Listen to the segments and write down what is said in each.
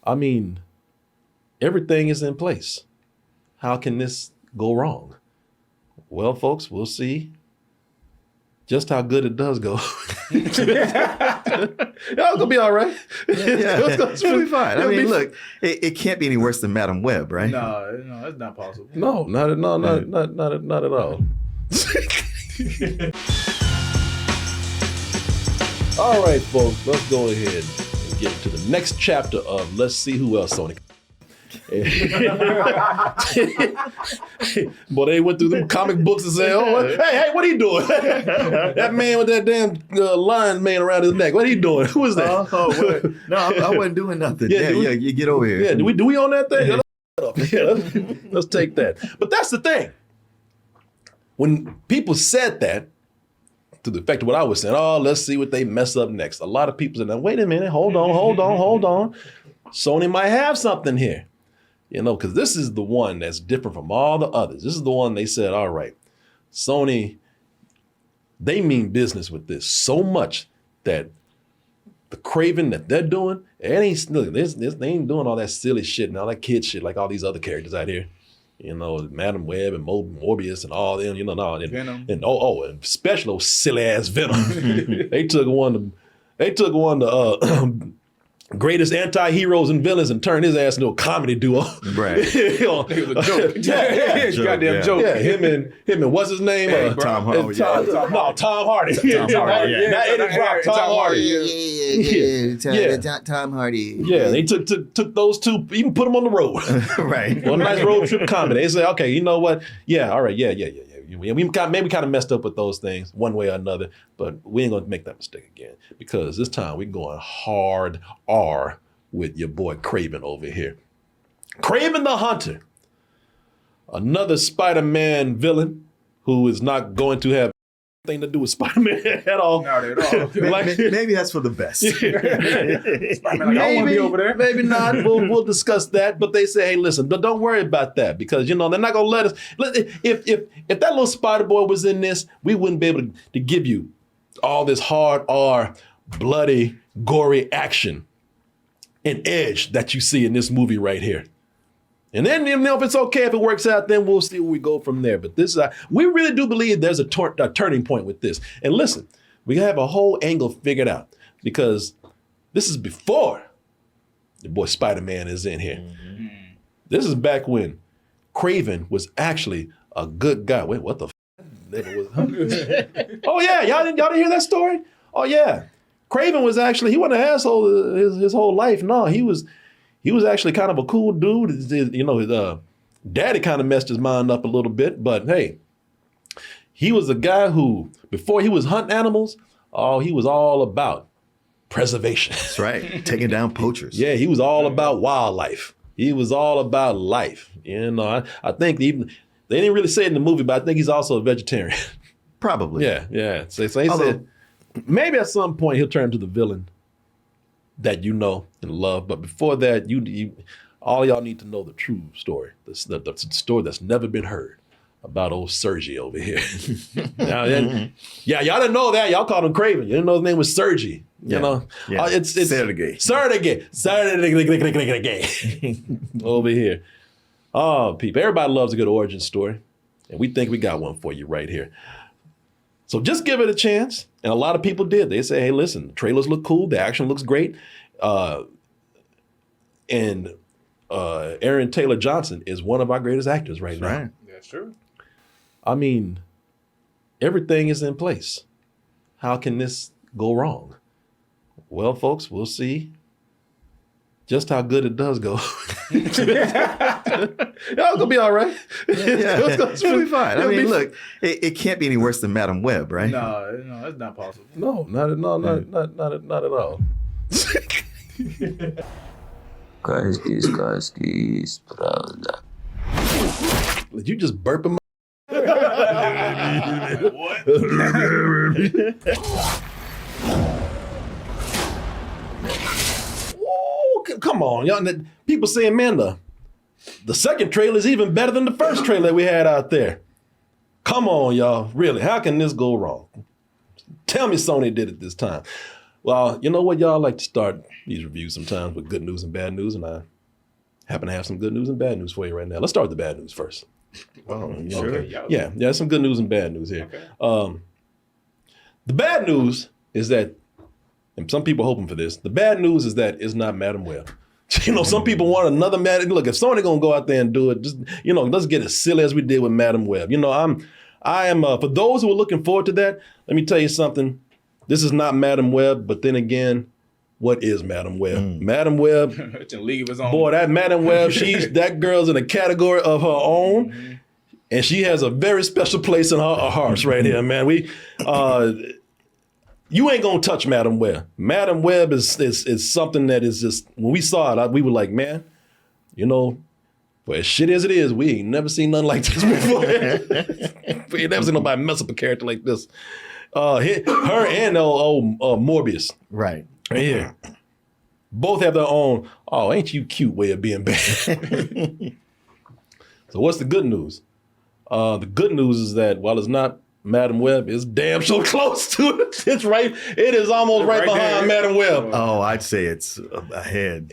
I mean, everything is in place. How can this go wrong? Well, folks, we'll see just how good it does go. It's gonna be all right. It's gonna be fine. I mean, look, it can't be any worse than Madam Web, right? No, that's not possible. No, not at all. All right, folks, let's go ahead and get to the next chapter of Let's See Who Else Sony. Boy, they went through them comic books and said, "Oh, hey, what are you doing?" That man with that damn lion mane around his neck. What are you doing? Who is that? No, I wasn't doing nothing. You get over here. Yeah, do we own that thing? Let's take that. But that's the thing. When people said that, to the effect of what I was saying, oh, let's see what they mess up next. A lot of people said, now, wait a minute, hold on. Sony might have something here. Because this is the one that's different from all the others. This is the one they said, all right, Sony, they mean business with this so much that the Kraven that they're doing, they ain't doing all that silly shit and all that kid shit like all these other characters out here. Madam Web and Morbius and all them, Venom. And especially those silly ass Venom. They took one to greatest anti-heroes and villains and turned his ass into a comedy duo. Right. It was a joke. Goddamn joke. Yeah, him and what's his name? Tom Hardy. Tom Hardy. Tom Hardy. Yeah. Not Eddie Brock, Tom Hardy. Tom Hardy. Yeah, they took those two, even put them on the road. Right. One nice road trip comedy. They say, okay, you know what? Yeah, all right, yeah. We kind of messed up with those things one way or another, but we ain't gonna make that mistake again because this time we're going hard R with your boy Kraven over here. Kraven the Hunter, another Spider-Man villain who is not going to have anything to do with Spider-Man at all. Not at all. Maybe that's for the best. Spider-Man, I don't want to be over there. Maybe not. We'll discuss that. But they say, hey, listen, don't worry about that because they're not gonna let us. If that little Spider Boy was in this, we wouldn't be able to give you all this hard R, bloody, gory action and edge that you see in this movie right here. And then, if it's okay, if it works out, then we'll see where we go from there. But this, we really do believe there's a turning point with this. And listen, we have a whole angle figured out because this is before the boy Spider-Man is in here. Mm-hmm. This is back when Kraven was actually a good guy. Wait, what the Oh yeah, y'all didn't hear that story? Oh yeah, Kraven was actually, he wasn't an asshole his whole life. No, he was actually kind of a cool dude. His daddy kind of messed his mind up a little bit, but hey, he was a guy who, before he was hunting animals, he was all about preservation. That's right, taking down poachers. Yeah, he was all about wildlife. He was all about life. I think even, they didn't really say it in the movie, but I think he's also a vegetarian. Probably. Yeah. So he said, maybe at some point he'll turn to the villain that you know and love. But before that, you all y'all need to know the true story, the story that's never been heard about old Sergi over here. Y'all didn't know that. Y'all called him Kraven. You didn't know his name was Sergi. It's Sergey over here. Oh, people, everybody loves a good origin story, and we think we got one for you right here. So just give it a chance. And a lot of people did. They say, hey, listen, the trailers look cool. The action looks great. And Aaron Taylor Johnson is one of our greatest actors right now. Right. That's true. I mean, everything is in place. How can this go wrong? Well, folks, we'll see just how good it does go. It's gonna be all right. It's gonna be fine. I mean, look, it can't be any worse than Madam Web, right? No, that's not possible. No, not at all. Guys, brother. Did you just burp him? What? Come on, y'all. People saying, man, the second trailer is even better than the first trailer we had out there. Come on, y'all. Really, how can this go wrong? Tell me Sony did it this time. Well, you know what, y'all like to start these reviews sometimes with good news and bad news, and I happen to have some good news and bad news for you right now. Let's start with the bad news first. Oh, sure. Okay, Yeah, some good news and bad news here. Okay. The bad news is that, and some people are hoping for this, the bad news is that it's not Madam Web. You know, some people want another Madam. Look, if Sony gonna go out there and do it, just, you know, let's get as silly as we did with Madam Web. You know, I am for those who are looking forward to that, let me tell you something. This is not Madam Web, but then again, what is Madam Web? Madam Web, It's in a league of his own. boy, that Madam Web, that girl's in a category of her own, and she has a very special place in her hearts right here, man. You ain't gonna touch Madam Web. Madam Web is something that is just, when we saw it, we were like, man, you know, for as shit as it is, we ain't never seen nothing like this before. We ain't never seen nobody mess up a character like this. Her and Morbius. Right. Right here. Both have their own, oh, ain't you cute way of being bad. So what's the good news? The good news is that while it's not Madam Web, it's damn so close to it. It's right. It is almost right behind Madam Web. Oh, I'd say it's ahead.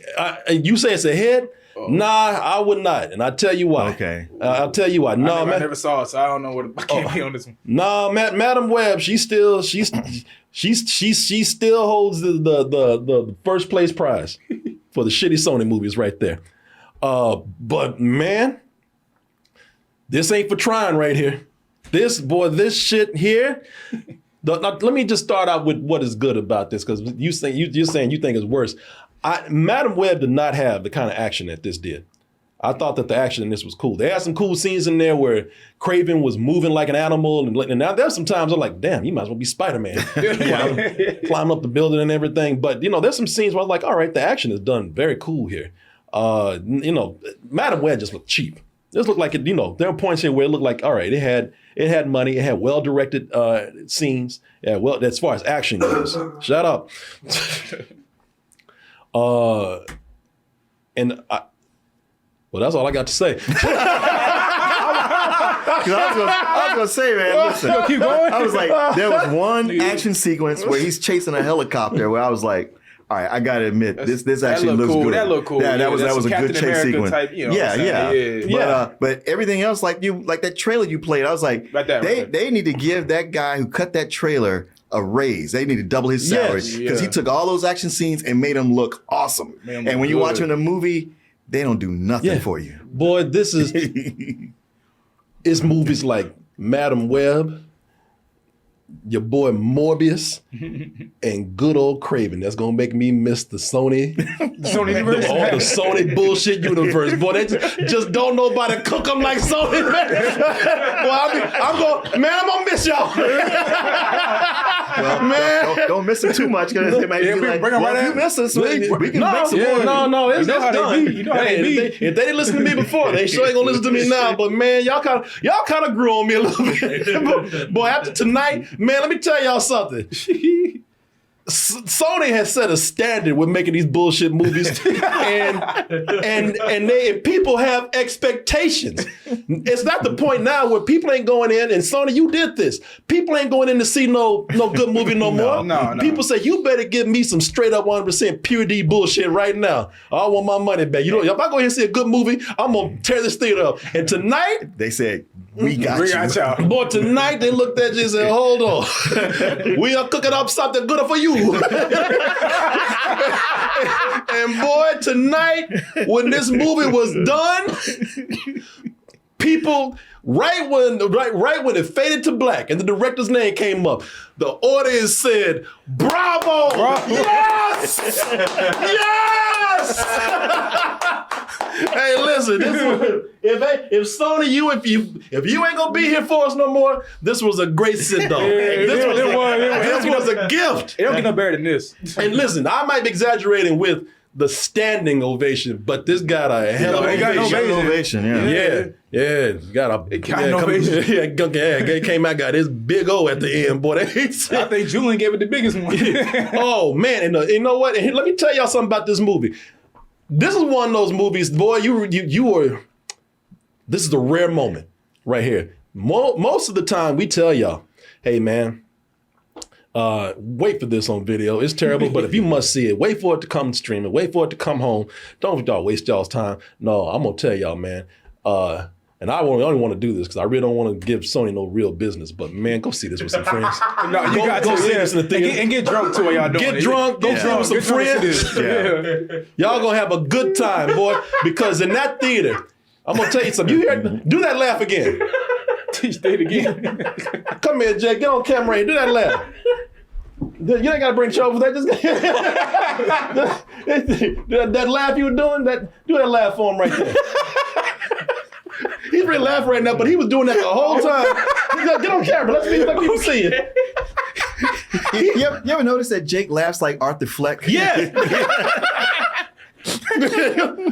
You say it's ahead? Nah, I would not, and I'll tell you why. Okay. I'll tell you why. No, I never saw it, so I don't know what I can't be on this one. No, Madam Web, she still holds the first place prize for the shitty Sony movies right there. But man, this ain't for trying right here. This shit here. Let me just start out with what is good about this, because you're saying you think it's worse. Madam Web did not have the kind of action that this did. I thought that the action in this was cool. They had some cool scenes in there where Kraven was moving like an animal, and now there's some times I'm like, damn, you might as well be Spider-Man. Climb up the building and everything. But you know, there's some scenes where I'm like, all right, the action is done very cool here. You know, Madam Web just looked cheap. This looked like it. You know, there are points here where it looked like, all right, it had money, it had well-directed scenes. Yeah, well, as far as action goes, shut up. Well, that's all I got to say. I was gonna say, man, listen. Keep going. I was like, there was one action sequence where he's chasing a helicopter where I was like, all right, I gotta admit, this actually looks cool. good. That looked cool. Yeah, that was a Captain good chase America sequence. Type, you know yeah. But everything else, like that trailer you played, I was like, they need to give that guy who cut that trailer a raise. They need to double his salary because he took all those action scenes and made them look awesome. And when you watch him in a movie, they don't do nothing for you. Boy, this is it's movies like Madam Web, your boy Morbius, and good old Kraven. That's gonna make me miss the Sony universe. All the Sony bullshit universe. Boy, they just don't know about to cook them like Sony, man. I'm gonna miss y'all. Well, man, don't miss them too much because they might be like, bring them well, right if you miss us, we can make some more. No, it's how they done. be. You know how they be. If they didn't listen to me before, they sure ain't gonna listen to me now. But man, y'all kind of grew on me a little bit. Boy, after tonight, man, let me tell y'all something. Sony has set a standard with making these bullshit movies, and people have expectations. It's not the point now where people ain't going in, and Sony, you did this. People ain't going in to see no good movie no more. No. People say, you better give me some straight up 100% pure D bullshit right now. I want my money back. You know, if I go here and see a good movie, I'm gonna tear this theater up. And tonight, they said, we got you. Boy, tonight they looked at you and said, hold on. We are cooking up something good for you. And boy, tonight, when this movie was done, people, right when it faded to black and the director's name came up, the audience said, bravo! Yes! Yes! Hey, listen, if Sony, if you ain't gonna be here for us no more, this was a great sit down. This was a gift. It don't get no better than this. And listen, I might be exaggerating with the standing ovation, but this got a hell of an ovation. Yeah. Got an ovation. Yeah, came out, got his big O at the end, boy. I think Julian gave it the biggest one. Oh man, and you know what? And let me tell y'all something about this movie. This is one of those movies, boy. This is a rare moment right here. Most of the time, we tell y'all, hey man, Wait for this on video. It's terrible, but if you must see it, wait for it to come streaming. Wait for it to come home. Don't y'all waste y'all's time. No, I'm gonna tell y'all, man. And I only want to do this because I really don't want to give Sony no real business. But man, go see this with some friends. No, you got go to see this in the theater and get drunk too while y'all doing it. Get drunk, go see it with some friends. Y'all gonna have a good time, boy. Because in that theater, I'm gonna tell you something. You hear? Do that laugh again. Teach it again. Come here, Jay. Get on camera here. Do that laugh. You ain't gotta bring trouble for that. Just that laugh you were doing. Do that laugh for him right there. He's really laughing right now, but he was doing that the whole time. Get on camera. Let people see it. You ever notice that Jake laughs like Arthur Fleck? Yeah.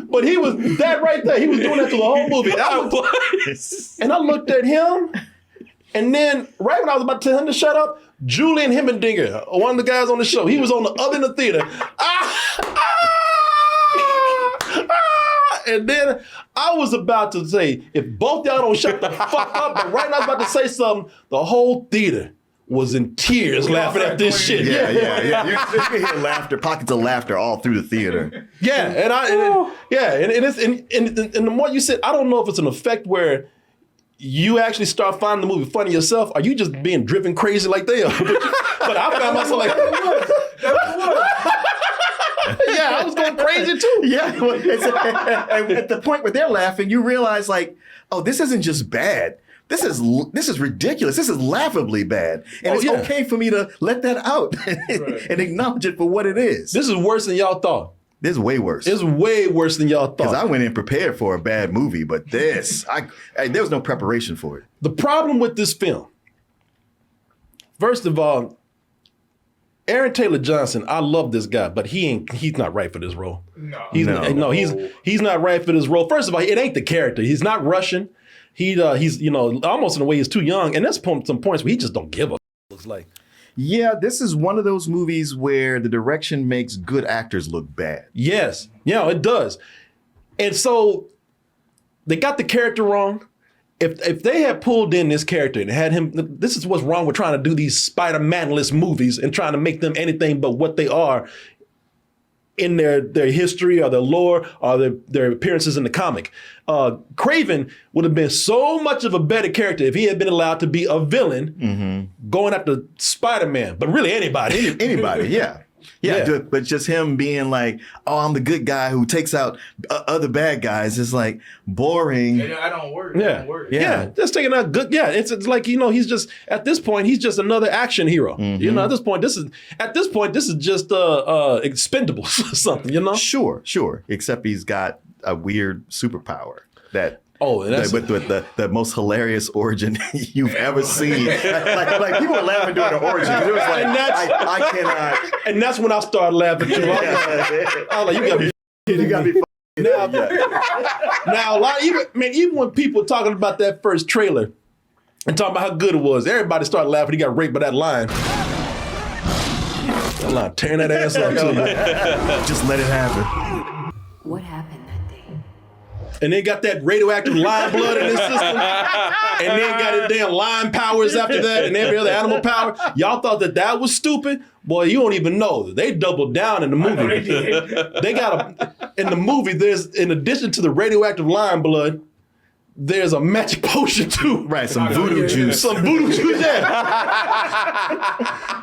But he was that right there. He was doing that through the whole movie. And I looked at him, and then right when I was about to tell him to shut up, Julian Hemmendinger, one of the guys on the show, he was on the other end of the theater. And then I was about to say, if both y'all don't shut the fuck up, but right now I was about to say something, the whole theater was in tears laughing at this shit. Yeah. You can hear laughter, pockets of laughter all through the theater. Yeah, and the more you said, I don't know if it's an effect where you actually start finding the movie funny yourself, or you just being driven crazy like they are. But I found myself like, yeah, I was going crazy too. Yeah, at the point where they're laughing, you realize like, oh, this isn't just bad. This is ridiculous. This is laughably bad. And it's okay for me to let that out and acknowledge it for what it is. This is worse than y'all thought. This is way worse. It's way worse than y'all thought. Because I went in prepared for a bad movie, but there was no preparation for it. The problem with this film, first of all, Aaron Taylor Johnson, I love this guy, but he's not right for this role. He's not right for this role. First of all, it ain't the character. He's not Russian. He's almost in a way he's too young, and there's some points where he just don't give a looks like. Yeah, this is one of those movies where the direction makes good actors look bad. Yes, it does. And so they got the character wrong. If they had pulled in this character and had him, this is what's wrong with trying to do these Spider-Man-less movies and trying to make them anything but what they are in their history or their lore or their appearances in the comic. Kraven would have been so much of a better character if he had been allowed to be a villain going after Spider-Man, but really anybody. Anybody, yeah. Yeah, but just him being like, oh, I'm the good guy who takes out other bad guys is like boring. I don't work. Yeah, just taking out good. Yeah, it's like, he's just, at this point, he's just another action hero. At this point, this is just Expendables or something, Sure. Except he's got a weird superpower that. Oh, and that's with the most hilarious origin you've ever seen. like people were laughing during the origin. It was like, I cannot. And that's when I started laughing too. I was like, you gotta be Now, a lot, even when people were talking about that first trailer and talking about how good it was, everybody started laughing. He got raped by that lion. That lion tearing that ass up too. Just let it happen. What happened that day? And then got that radioactive lion blood in his system. And then got his damn lion powers after that and every other animal power. Y'all thought that was stupid? Boy, you don't even know. They doubled down in the movie. In the movie, there's, in addition to the radioactive lion blood, there's a magic potion too. Right, some voodoo juice. Some voodoo juice,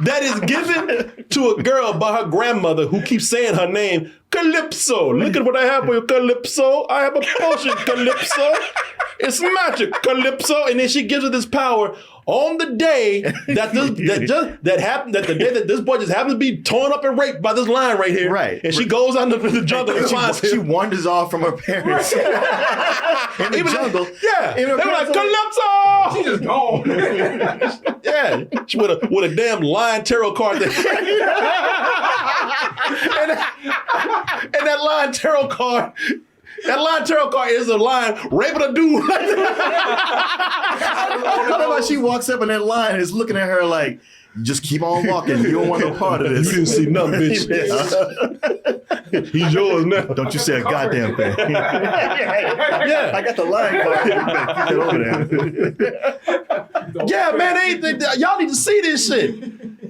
that is given to a girl by her grandmother who keeps saying her name, Calypso. Look at what I have for you, Calypso. I have a potion, Calypso. It's magic, Calypso. And then she gives her this power on the day that the day that this boy just happens to be torn up and raped by this lion right here. Right. And she goes out into the jungle and finds him. She wanders off from her parents. In the jungle. Yeah. They were like, Calypso! She just gone. Yeah. She with a damn lion tarot card. And that lion tarot card. That lion tarot card is a lion raping a dude. I love how she walks up and that lion is looking at her like, just keep on walking. You don't want no part of this. You didn't see nothing, bitch. He's yours now. Don't you say a goddamn thing. Yeah. I got the lion card. Get over there. Yeah, man, y'all need to see this shit.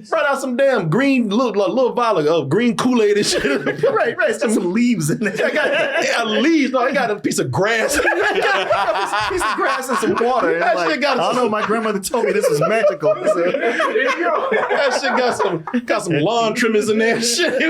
Brought out some damn green, little vial of green Kool-Aid and shit. right. It's got some leaves in there. got leaves. No, I got a piece of grass. A piece of grass and some water. And I don't know. My grandmother told me this is magical. That shit got some lawn trimmings in there. Shit.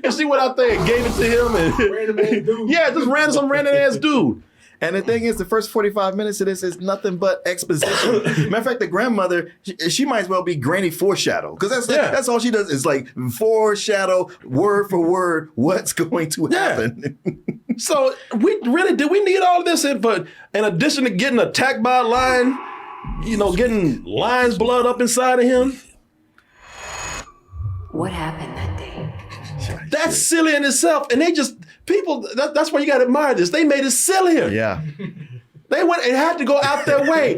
And she went out there and gave it to him. And Random ass dude. yeah, just some random ass dude. And the thing is, the first 45 minutes of this is nothing but exposition. Matter of fact, the grandmother, she might as well be Granny Foreshadow. Because that's all she does is like foreshadow, word for word, what's going to happen. So did we need all of this in addition to getting attacked by a lion, getting lion's blood up inside of him? What happened that day? That's silly in itself. And that's why you got to admire this. They made it sillier. Yeah. They went and had to go out their way.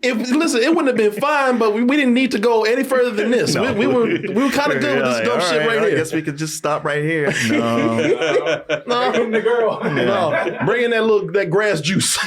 Listen, it wouldn't have been fine, but we didn't need to go any further than this. No. We were kind of good with this dumb shit right I here. guess we could just stop right here. No. Bring the girl. No, bring in that grass juice.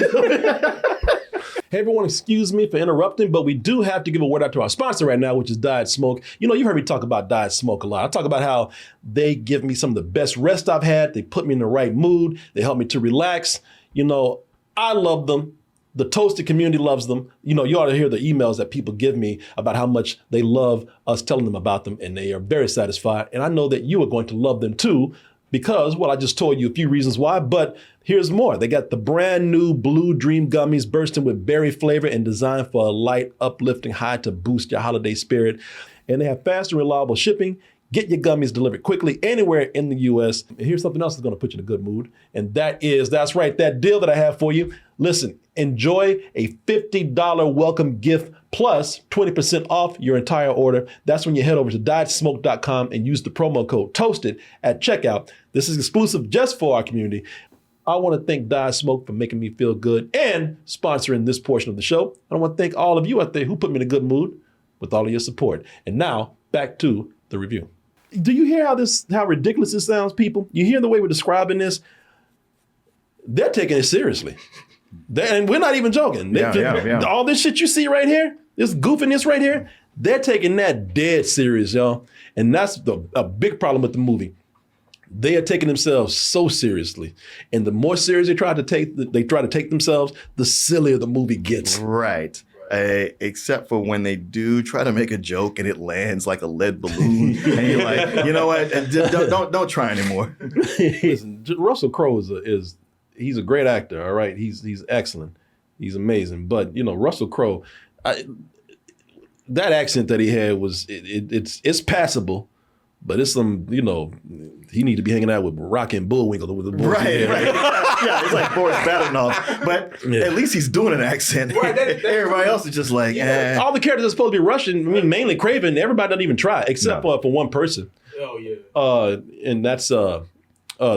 Hey everyone, excuse me for interrupting, but we do have to give a word out to our sponsor right now, which is Diet Smoke. You've heard me talk about Diet Smoke a lot. I talk about how they give me some of the best rest I've had. They put me in the right mood. They help me to relax. I love them. The Toasted community loves them. You ought to hear the emails that people give me about how much they love us telling them about them, and they are very satisfied. And I know that you are going to love them too, because, I just told you a few reasons why, but here's more. They got the brand new Blue Dream Gummies bursting with berry flavor and designed for a light, uplifting high to boost your holiday spirit. And they have fast and reliable shipping. Get your gummies delivered quickly anywhere in the U.S. And here's something else that's going to put you in a good mood. And that's right, that deal that I have for you. Listen, enjoy a $50 welcome gift plus 20% off your entire order. That's when you head over to dietsmoke.com and use the promo code TOASTED at checkout. This is exclusive just for our community. I want to thank Diet Smoke for making me feel good and sponsoring this portion of the show. I want to thank all of you out there who put me in a good mood with all of your support. And now, back to the review. Do you hear how ridiculous this sounds, people? You hear the way we're describing this? They're taking it seriously. And we're not even joking. Yeah. All this shit you see right here, this goofiness right here, they're taking that dead serious, y'all. And that's a big problem with the movie. They are taking themselves so seriously. And the more serious they try to take themselves, the sillier the movie gets. Right. Except for when they do try to make a joke and it lands like a lead balloon, and you're like, you know what? Don't try anymore. Listen, Russell Crowe he's a great actor. All right, he's excellent. He's amazing. But Russell Crowe, that accent that he had it's passable. But it's he need to be hanging out with Rocky and Bullwinkle with the boys. Right. Yeah, it's like Boris Badenoff. But at least he's doing an accent. Right, everybody else is just like, All the characters are supposed to be Russian. I mean, mainly Kraven. Everybody doesn't even try, except for one person. Oh, yeah. And that's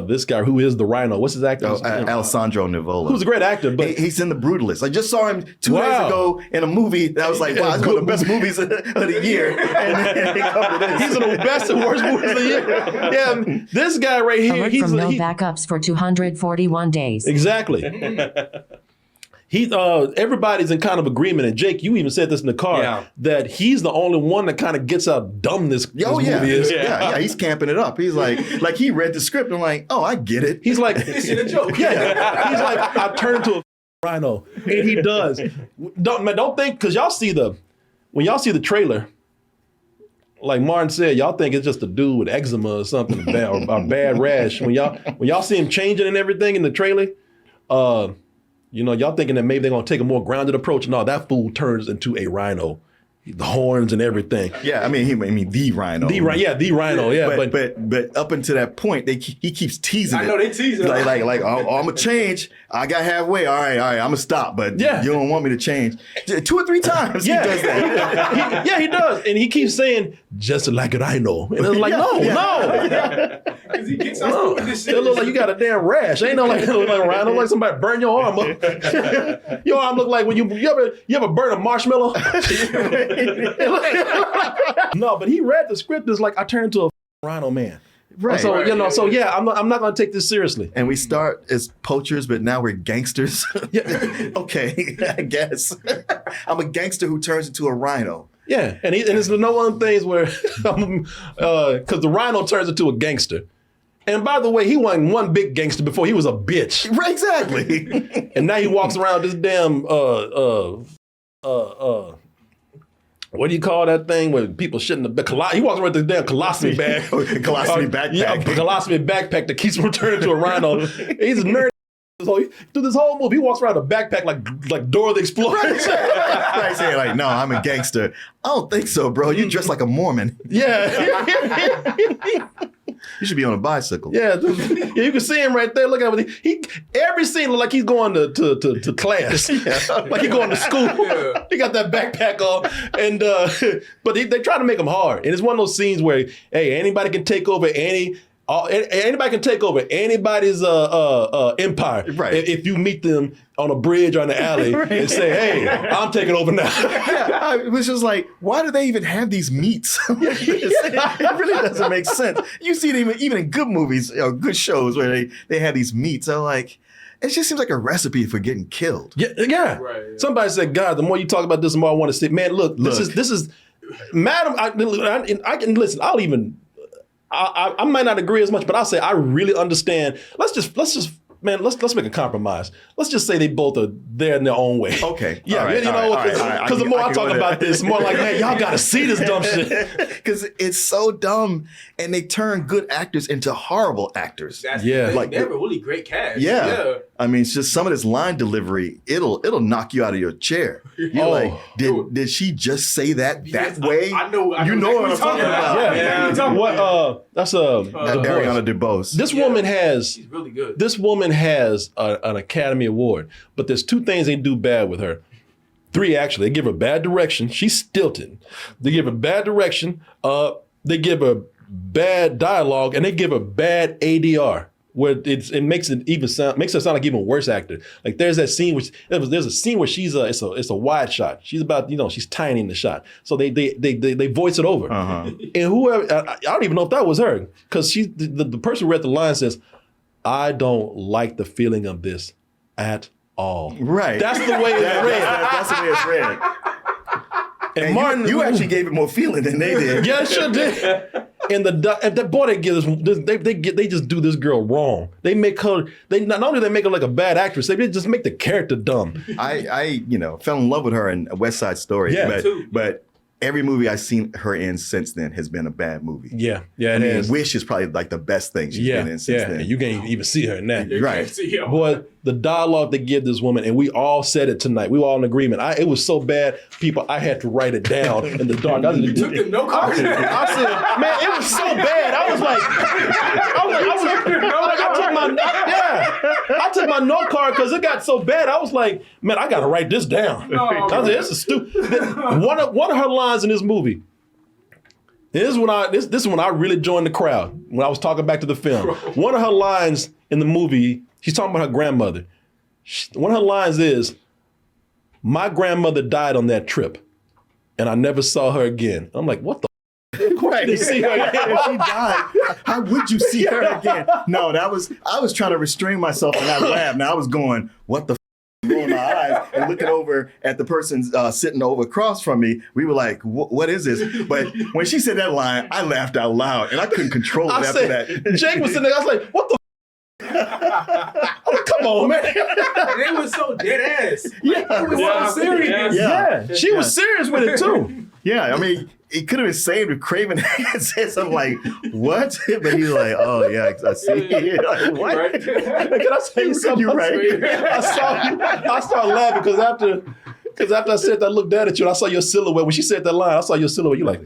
this guy who is the Rhino. What's his actor? Alessandro Nivola. Who's a great actor, but he's in The Brutalist. I just saw him 2 days ago in a movie that I was like, wow, it's one of the best movies of the year. And he comes to this. He's one of the best and worst movies of the year. Yeah, this guy right here. Alert from no backups for 241 days. Exactly. Everybody's in kind of agreement, and Jake, you even said this in the car, that he's the only one that kind of gets how dumb this movie is. Yeah, he's camping it up. He's like he read the script and like, oh, I get it. He's like, This is a joke. Yeah, he's like, I turned to a Rhino, and he does. Don't think, because when y'all see the trailer, like Martin said, y'all think it's just a dude with eczema or something, or a bad rash. When y'all see him changing and everything in the trailer, y'all thinking that maybe they're gonna take a more grounded approach. No, that fool turns into a rhino. The horns and everything. Yeah, I mean the Rhino. The Rhino. Yeah, but up until that point, he keeps teasing. I know they teasing. Like I'm gonna change. I got halfway. All right, I'm gonna stop. But you don't want me to change. 2 or 3 times he does that. He does, and he keeps saying just like a rhino. And it's like no. Because he gets us with this shit. It looks like you got a damn rash. Ain't no like a rhino. Like somebody burn your arm up. Your arm look like when you ever burn a marshmallow. No, but he read the script. It's like I turned into a Rhino man. Right. So I'm not going to take this seriously. And we start as poachers, but now we're gangsters. Okay, I guess I'm a gangster who turns into a rhino. Yeah, and it's no one things where, because the Rhino turns into a gangster. And by the way, he wasn't one big gangster before. He was a bitch. Right, exactly. And now he walks around this damn, what do you call that thing where people shouldn't have been? He walks around with this damn colostomy bag. Colostomy backpack. Yeah, a colostomy backpack that keeps him turning into a rhino. He's a nerd. So through this whole movie, he walks around a backpack like Dora the Explorer. Right, saying like, no, I'm a gangster. I don't think so, bro. You dress like a Mormon. Yeah. You should be on a bicycle. Yeah, you can see him right there. Look at him. He every scene look like he's going to class. Yeah. Like he's going to school. Yeah. He got that backpack on, and but they try to make him hard. And it's one of those scenes where, hey, anybody can take over anybody can take over anybody's empire. Right. If you meet them on a bridge or in the alley right. and say, hey, I'm taking over now. Yeah, it was just like, why do they even have these meats? It really doesn't make sense. You see it even in good movies or good shows where they have these meats. I'm like, it just seems like a recipe for getting killed. Yeah. Right, yeah. Somebody said, God, the more you talk about this, the more I want to say, man, look. This is, madam, I can listen. I might not agree as much, but I'll say I really understand. Let's make a compromise. Let's just say they both are there in their own way. Okay. Yeah, right, you know, because the more I talk about this, the more like, man, y'all got to see this dumb shit. Because it's so dumb, and they turn good actors into horrible actors. Like they have a really great cast. Yeah. I mean, it's just some of this line delivery, it'll knock you out of your chair. You're like, did she just say that way? I know what I'm talking about. Yeah. That's Ariana DeBose. This woman has. She's really good. This woman has an Academy Award, but there's 2 things they do bad with her. 3 actually. They give her bad direction. She's stilted. They give her bad direction. They give her bad dialogue, and they give her bad ADR. Where it makes her sound like even worse actor. Like there's that scene there's a scene where it's a wide shot. She's about she's tiny in the shot. So they voice it over. Uh-huh. And whoever I don't even know if that was her, because the person who read the line says, I don't like the feeling of this at all. Right. That's the way it's read. That's the way it's read. And Martin, you actually gave it more feeling than they did. Yeah, I sure did. And the boy they just do this girl wrong. They make her. They not only they make her like a bad actress, they just make the character dumb. I fell in love with her in West Side Story. Yeah, but every movie I've seen her in since then has been a bad movie. Yeah, it is. Wish is probably like the best thing she's been in since then. And you can't even see her in that. Right. Boy, the dialogue they give this woman, and we all said it tonight. We were all in agreement. It was so bad, people, I had to write it down in the dark. You took the note card? I said, man, it was so bad. I took my note card because it got so bad. I was like, man, I got to write this down. No, I was like, this is stupid. One of her lines in this movie. This is when I really joined the crowd when I was talking back to the film. One of her lines in the movie, she's talking about her grandmother. One of her lines is, my grandmother died on that trip, and I never saw her again. I'm like, what the? Of course you didn't see her again. If she died, how would you see her again? No, I was trying to restrain myself and not laugh. Now I was going, what the? Rolling my eyes and looking over at the person sitting over across from me. We were like, what is this? But when she said that line, I laughed out loud and I couldn't control it after that. Jake was sitting there, I was like, what the? I'm like, come on, man. They was so dead ass. Yeah. It was so serious. Yeah. She was serious with it too. Yeah, I mean, it could have been saved if Kraven had said something like, what? But he's like, oh, yeah, I see. Like, what? Right. Can I tell you something? You're right. I started laughing because after I said that, I looked down at you and I saw your silhouette. When she said that line, I saw your silhouette. You like,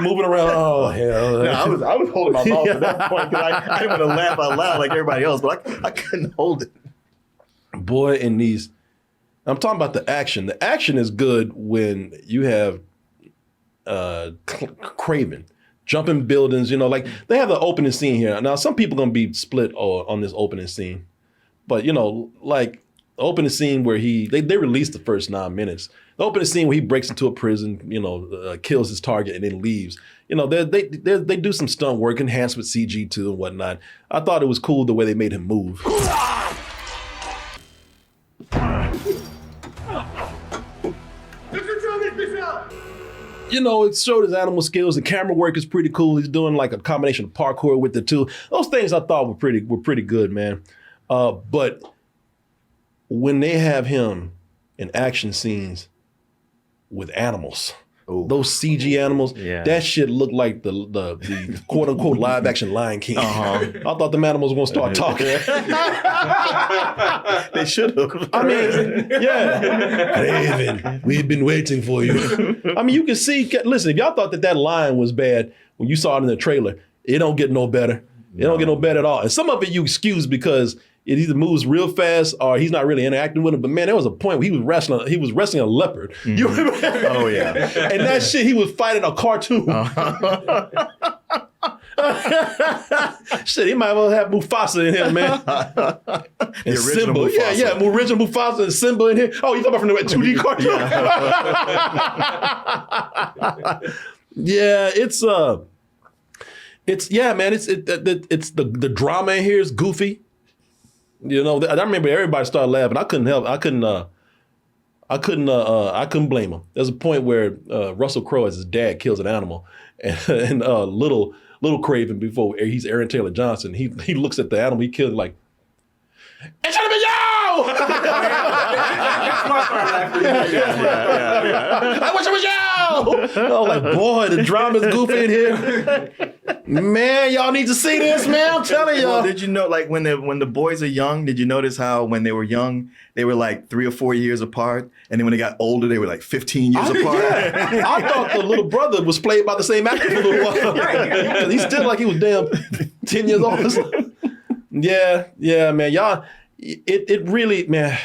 moving around. Oh, hell. No, I was holding my mouth at that point because I didn't want to laugh out loud like everybody else, but I couldn't hold it. Boy, I'm talking about the action. The action is good when you have Kraven jumping buildings. Like they have the opening scene here. Now, some people gonna be split on this opening scene, but like the opening scene where they released the first 9 minutes. The opening scene where he breaks into a prison, kills his target and then leaves. They do some stunt work, enhanced with CG too and whatnot. I thought it was cool the way they made him move. Mr. Truman! you know, it showed his animal skills. The camera work is pretty cool. He's doing like a combination of parkour with the two. Those things I thought were pretty good, man. But when they have him in action scenes with animals, those CG animals, that shit looked like the quote unquote live action Lion King. I thought the animals were gonna start talking. They should have. I mean, Kraven, we've been waiting for you. I mean, you can see. Listen, if y'all thought that lion was bad when you saw it in the trailer, it don't get no better. It don't get no better at all. And some of it you excuse because it either moves real fast or he's not really interacting with him. But man, there was a point where he was wrestling a leopard. You remember? Oh yeah. And that shit, he was fighting a cartoon. Shit, he might as well have Mufasa in here, man. And Simba. Mufasa. Yeah, original Mufasa and Simba in here. Oh, you talking about from the 2D cartoon? Yeah, it's the drama in here is goofy. You know, I remember everybody started laughing. I couldn't help. I couldn't blame him. There's a point where Russell Crowe, as his dad, kills an animal, and little Kraven, before he's Aaron Taylor Johnson, he looks at the animal he killed like, it should have been you! I wish it was you! I was like, boy, the drama's goofy in here. Man, y'all need to see this, man. I'm telling y'all. Well, did you know, like, when the boys are young, did you notice how when they were young, they were like 3 or 4 years apart, and then when they got older, they were like 15 years apart? Yeah. I thought the little brother was played by the same actor for a little while. He's still like he was damn 10 years old. Yeah, man. Y'all, it really, man.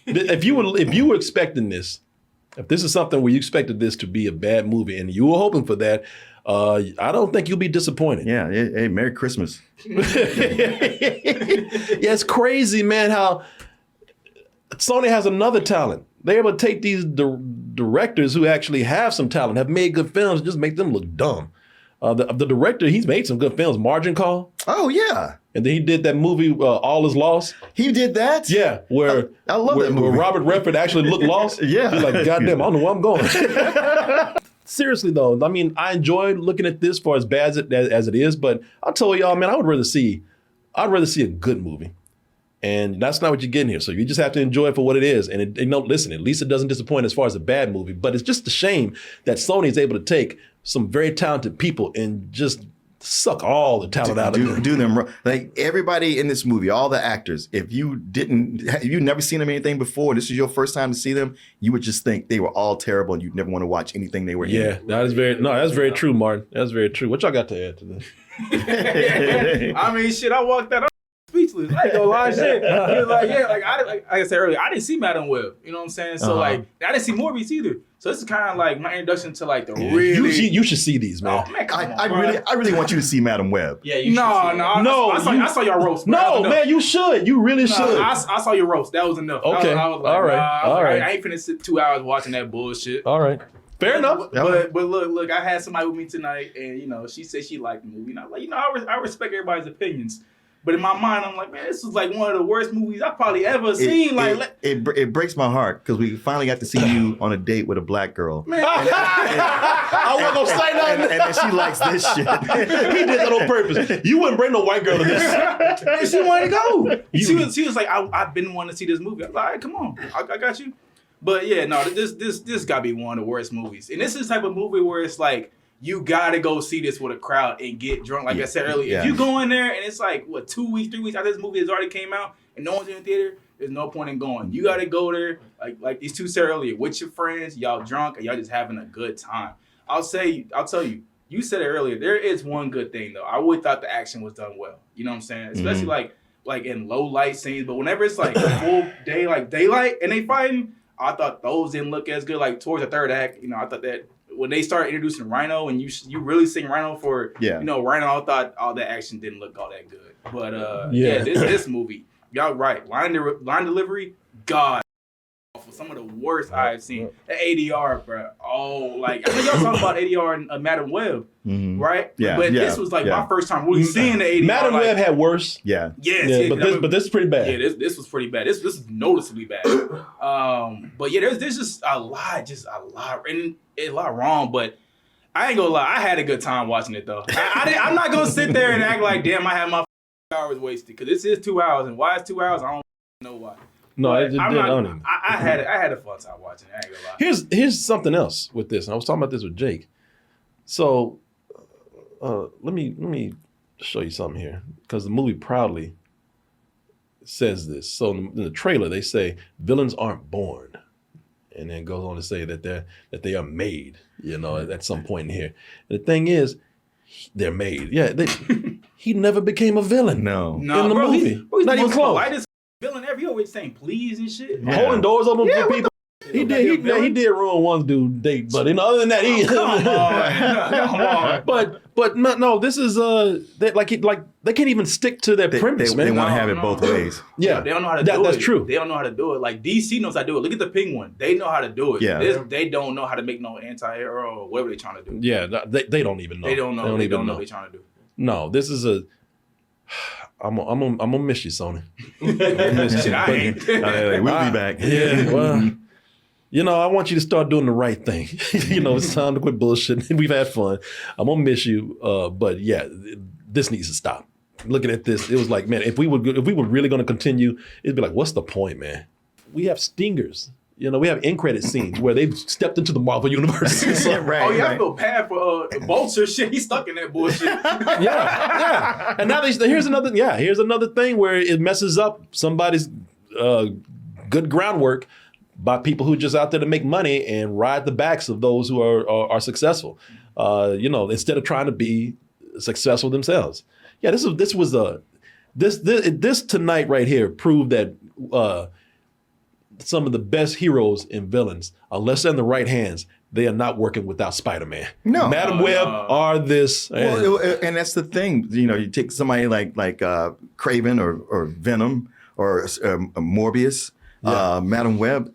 If you were expecting this, if this is something where you expected this to be a bad movie and you were hoping for that, I don't think you'll be disappointed. Yeah. Hey, Merry Christmas. Yeah, it's crazy, man, how Sony has another talent. They're able to take these directors who actually have some talent, have made good films, and just make them look dumb. The director, he's made some good films. Margin Call. Oh, yeah. And then he did that movie, All Is Lost. He did that? Yeah, where I love that movie. Where Robert Redford actually looked lost. Yeah. He's like, goddamn, I don't know where I'm going. Seriously, though, I mean, I enjoy looking at this for as bad as it is, but I told y'all, man, I'd rather see a good movie. And that's not what you're getting here. So you just have to enjoy it for what it is. And listen, at least it doesn't disappoint as far as a bad movie. But it's just a shame that Sony is able to take some very talented people and just suck all the talent out of them. Do them wrong. Like everybody in this movie, all the actors, if you've never seen them anything before, this is your first time to see them, you would just think they were all terrible and you'd never want to watch anything they were in. Yeah, that's very true, Martin. That's very true. What y'all got to add to this? I mean, shit, I walked that up speechless. I ain't gonna lie, shit. He was like, yeah, like I said earlier, I didn't see Madam Web. You know what I'm saying? So like, I didn't see Morbius either. So this is kind of like my introduction to like the really. You should see these, man. Oh, man, I really want you to see Madam Web. Yeah, you should. I saw your roast. No, man, you should. You really should. I saw your roast. That was enough. Okay. I was like, all right. I ain't finna sit 2 hours watching that bullshit. All right. Fair enough. But look, I had somebody with me tonight, and she said she liked the movie. And I'm like, I respect everybody's opinions. But in my mind, I'm like, man, this is like one of the worst movies I've probably ever seen. It breaks my heart because we finally got to see you on a date with a black girl. Man, I wasn't gonna say nothing. And then she likes this shit. He did that on purpose. You wouldn't bring no white girl to this. And she wanted to go. She was like, I've been wanting to see this movie. I was like, all right, come on, I got you. But yeah, no, this gotta be one of the worst movies. And this is the type of movie where it's like, you gotta go see this with a crowd and get drunk. Like I said earlier, if you go in there and it's like, 2 weeks, 3 weeks after this movie has already came out and no one's in the theater, there's no point in going. You gotta go there, like these two said earlier, with your friends, y'all drunk, and y'all just having a good time. I'll tell you, you said it earlier, there is one good thing though. I would thought the action was done well. You know what I'm saying? Especially like in low light scenes, but whenever it's like full day, like daylight, and they fighting, I thought those didn't look as good. Like towards the third act, I thought that when they started introducing Rhino and you really sing Rhino for Rhino, I thought all that action didn't look all that good. But this movie, y'all right. Line delivery, God awful. some of the worst I've seen. The ADR, bro. Oh, like I know y'all talking about ADR and Madam Web, right? Yeah, but this was like my first time really seeing the ADR. Madam Web had worse. Yeah. Yes, but this is pretty bad. Yeah, this was pretty bad. This is noticeably bad. But yeah, there's just a lot, and a lot wrong. But I ain't gonna lie, I had a good time watching it though. I'm not gonna sit there and act like, damn, I had my hours wasted, because this is 2 hours, and why it's 2 hours, I don't know why. No, but I don't even. I had a fun time watching it. I ain't gonna lie. Here's something else with this. And I was talking about this with Jake. So let me show you something here, because the movie proudly says this. So in the trailer, they say villains aren't born, and then goes on to say that they are made. At some point in here. And the thing is, they're made. Yeah, he never became a villain. No, in the movie. He's not the even most close. politest villain ever. He always saying please and shit. Yeah. Holding doors open for people. He did ruin one dude date, but other than that, Come on. But no, this is they can't even stick to their premise, man. They want to have it both ways. Yeah, they don't know how to do it. That's true. They don't know how to do it. Like DC knows how to do it. Look at the Penguin. They know how to do it. Yeah. They don't know how to make no anti-hero or whatever they're trying to do. Yeah, they don't even know. They don't know what they're trying to do. No, this is I'm gonna miss you, Sony. Shit, I ain't. We'll be back. Yeah, well, I want you to start doing the right thing. It's time to quit bullshit. We've had fun. I'm gonna miss you, but yeah, this needs to stop. Looking at this, it was like, man, if we were really gonna continue, it'd be like, what's the point, man? We have stingers. We have end credit scenes where they've stepped into the Marvel universe. I feel bad for Vulture. Shit, he's stuck in that bullshit. yeah. And now here's another thing where it messes up somebody's good groundwork by people who are just out there to make money and ride the backs of those who are successful. Instead of trying to be successful themselves. Yeah, this tonight right here proved that some of the best heroes and villains, unless they're in the right hands, they are not working without Spider-Man. No. Madam Web are this. And that's the thing. You take somebody like Kraven or Venom or Morbius, Madam Web.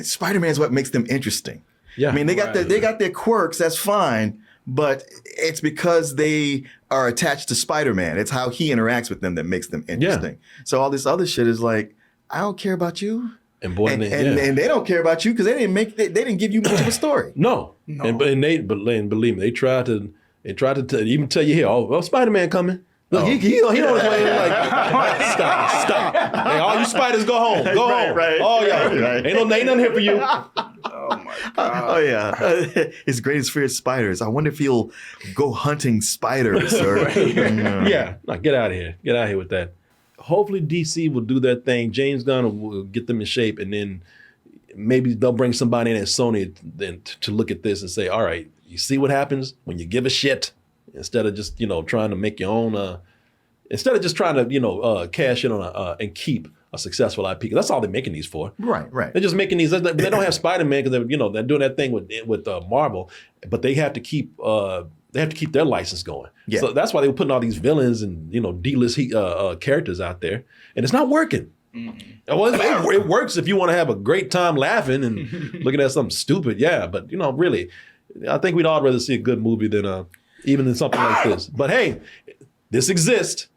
Spider-Man is what makes them interesting. Yeah. I mean, they got their quirks. That's fine. But it's because they are attached to Spider-Man. It's how he interacts with them that makes them interesting. Yeah. So all this other shit is like, I don't care about you. And they don't care about you because they didn't give you much of a story. No. And believe me, they tried to even tell you here, oh, Spider-Man coming. Look, he don't like stop. Hey, all you spiders go home. Go home. Right. Oh yeah. Right. Ain't nothing here for you. Oh my God. Oh yeah. His greatest fear is spiders. I wonder if he'll go hunting spiders or Yeah. No, get out of here. Get out of here with that. Hopefully DC will do their thing. James Gunn will get them in shape, and then maybe they'll bring somebody in at Sony then to look at this and say, all right, you see what happens when you give a shit instead of just, trying to make your own, instead of just trying to, cash in on and keep a successful IP. That's all they're making these for. Right. They're just making these. They don't have Spider-Man because they're doing that thing with Marvel, but they have to keep their license going. Yeah. So that's why they were putting all these villains and D-list characters out there, and it's not working. Mm-hmm. It works if you want to have a great time laughing and looking at something stupid. Yeah, but really, I think we'd all rather see a good movie than even than something like this. But hey, this exists.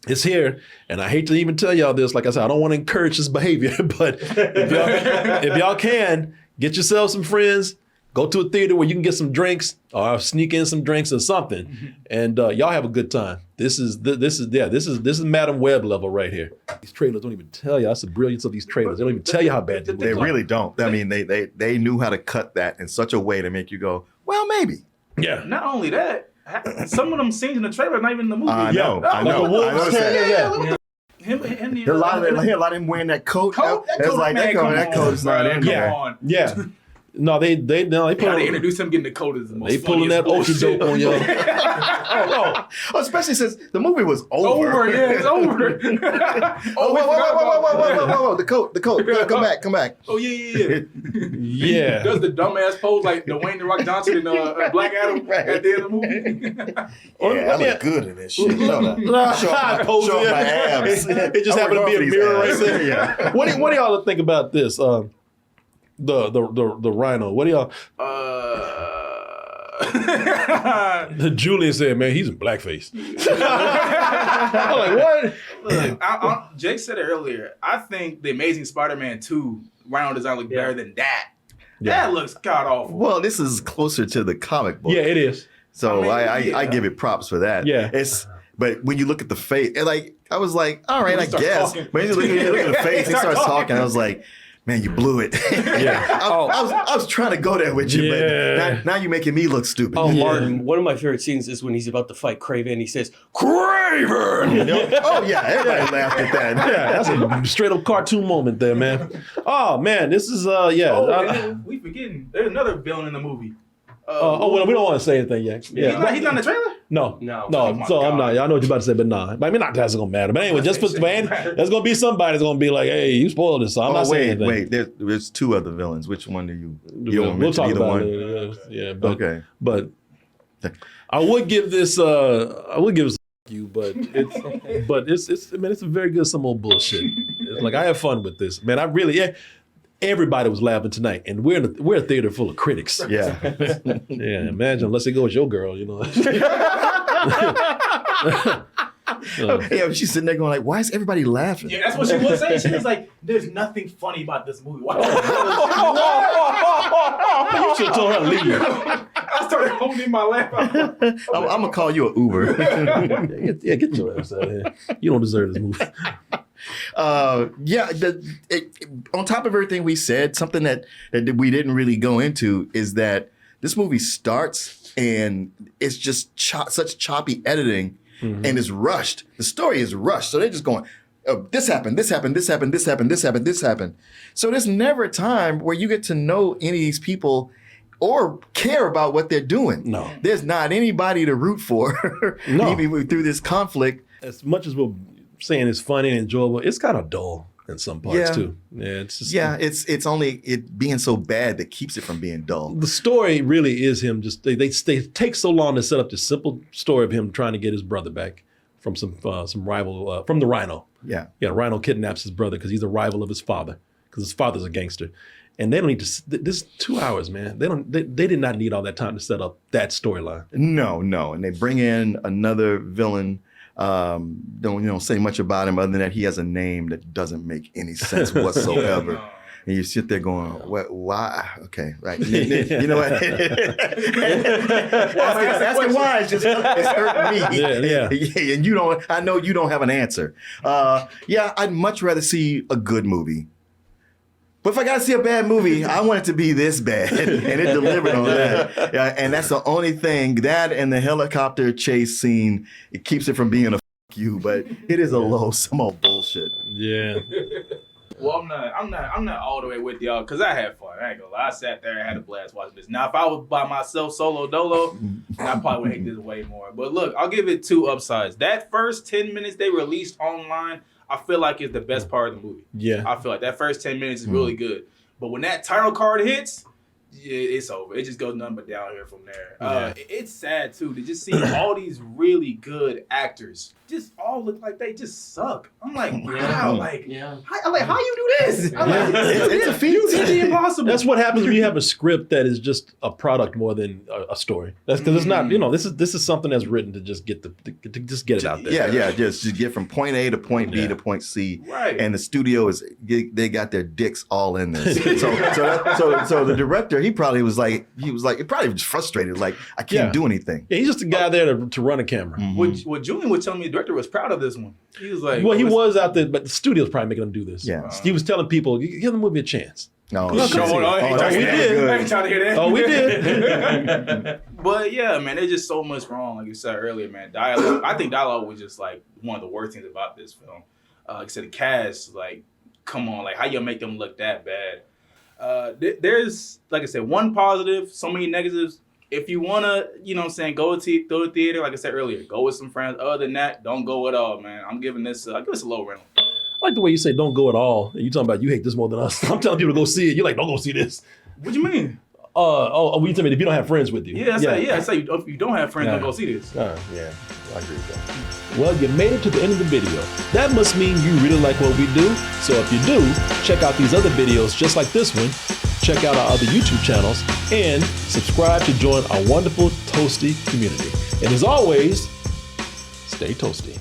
It's here, and I hate to even tell y'all this. Like I said, I don't want to encourage this behavior, but if y'all can, get yourself some friends, go to a theater where you can get some drinks or sneak in some drinks or something, and y'all have a good time. This is Madam Web level right here. These trailers don't even tell you. That's the brilliance of these trailers. They don't even tell you how bad they really don't. I mean, they knew how to cut that in such a way to make you go, well, maybe. Yeah. Not only that, some of them scenes in the trailer are not even in the movie. I know. Like the wolves. A lot of them wearing that coat. It's like that coat is not in there. Yeah. No, they gotta introduce him getting the code is the most. They pulling that okie doke on y'all. Oh, especially since the movie was over. It's over. Whoa! The coat. Come back. Oh yeah. Yeah. Does the dumbass pose like the Wayne the Rock Johnson in Black Adam at the end of the movie? I look good in this shit. Show my abs. It just happened to be a mirror right there. Yeah. What do y'all think about this? The Rhino. What do y'all? Julian said, "Man, he's in blackface." I'm like, what? Look, Jake said it earlier. I think the Amazing Spider-Man 2 Rhino design look better than that. Yeah. That looks god awful. Well, this is closer to the comic book. Yeah, it is. So I give it props for that. Yeah. But when you look at the face, I was like, all right, I guess. Talking. When you look at the face, he starts talking. I was like, man, you blew it. Yeah. I was trying to go there with you, but now you're making me look stupid. Oh, Martin, one of my favorite scenes is when he's about to fight Kraven. He says, Kraven! Oh, yeah, everybody laughed at that. Yeah, that's a straight up cartoon moment there, man. Oh, man, this is, we forgetting. There's another villain in the movie. Well, we don't want to say anything yet. Yeah. He's not in the trailer? No. Oh So I'm not. I know what you're about to say, but nah. I mean, not that's gonna matter. But anyway, just put there's gonna be somebody that's gonna be like, "Hey, you spoiled this." So I'm not saying anything. Wait. There's two other villains. Which one do you? We'll talk about it. Yeah. But, okay. But I would give this. I would give this you, but it's. I mean, it's a very good some old bullshit. It's like I have fun with this, man. I really. Yeah, everybody was laughing tonight, and we're a theater full of critics. Yeah. Yeah, imagine unless it goes your girl, you know. Yeah, she's sitting there going like, why is everybody laughing? Yeah, that's what she was saying. She was like, there's nothing funny about this movie. Why? You should have told her to leave. I started holding my laugh out. I'm going to call you an Uber. Get your ass out of here. You don't deserve this movie. On top of everything we said, something that we didn't really go into is that this movie starts and it's just such choppy editing and it's rushed. The story is rushed. So they're just going, oh, this happened, this happened, this happened, this happened, this happened, this happened. So there's never a time where you get to know any of these people or care about what they're doing. No. There's not anybody to root for even through this conflict. As much as we're saying it's funny and enjoyable, it's kind of dull in some parts too. Yeah, it's just it's only it being so bad that keeps it from being dull. The story really is him just they take so long to set up this simple story of him trying to get his brother back from some rival from the Rhino. Yeah, Rhino kidnaps his brother because he's a rival of his father because his father's a gangster. And they don't need to. This is 2 hours, man. They did not need all that time to set up that storyline. No, and they bring in another villain. Don't say much about him other than that he has a name that doesn't make any sense whatsoever. And you sit there going, why? Okay, right. You know what? Asking why it's hurting me. Yeah. And I know you don't have an answer. I'd much rather see a good movie. But if I gotta see a bad movie, I want it to be this bad, and it delivered on that. And that's the only thing. That and the helicopter chase scene, it keeps it from being a f*** you, but it is some old bullshit. Yeah. Well, I'm not all the way with y'all because I had fun. I ain't gonna lie. I sat there and had a blast watching this. Now, if I was by myself, solo dolo, I probably would hate this way more. But look, I'll give it 2 upsides. That first 10 minutes they released online, I feel like it's the best part of the movie. Yeah. I feel like that first 10 minutes is really good. But when that title card hits, it's over. It just goes nothing but down here from there. It's sad, too, to just see all these really good actors just all look like they just suck. I'm like, wow. How you do this? I'm like, it's a feat. It's impossible. That's what happens when you have a script that is just a product more than a story. That's because it's not, this is something that's written to just get it out there. Just get from point A to point B to point C. Right. And the studio they got their dicks all in this. so the director, he probably was probably frustrated, like, I can't do anything. Yeah, he's just a guy there to run a camera. What Julian was telling me, the director was proud of this one. He was like, well, he was out there, but the studio's probably making him do this. Yeah. He was telling people, give the movie a chance. No, we did. I ain't trying to hear that. Oh, we did. But yeah, man, there's just so much wrong. Like you said earlier, man, dialogue. I think dialogue was just like one of the worst things about this film. Like I said, the cast, like, come on, like, how you make them look that bad? There's, like I said, one positive, so many negatives. If you want to, go to the theater, like I said earlier, go with some friends. Other than that, don't go at all, man. I'm giving this, I give this a low rental. I like the way you say don't go at all. You talking about you hate this more than us. I'm telling people to go see it. You're like, don't go see this. What you mean? You tell me if you don't have friends with you. I say if you don't have friends, don't go see this. Yeah, I agree with that. Well, you made it to the end of the video. That must mean you really like what we do. So if you do, check out these other videos just like this one check out our other YouTube channels, and subscribe to join our wonderful Toasty community. And as always, stay toasty.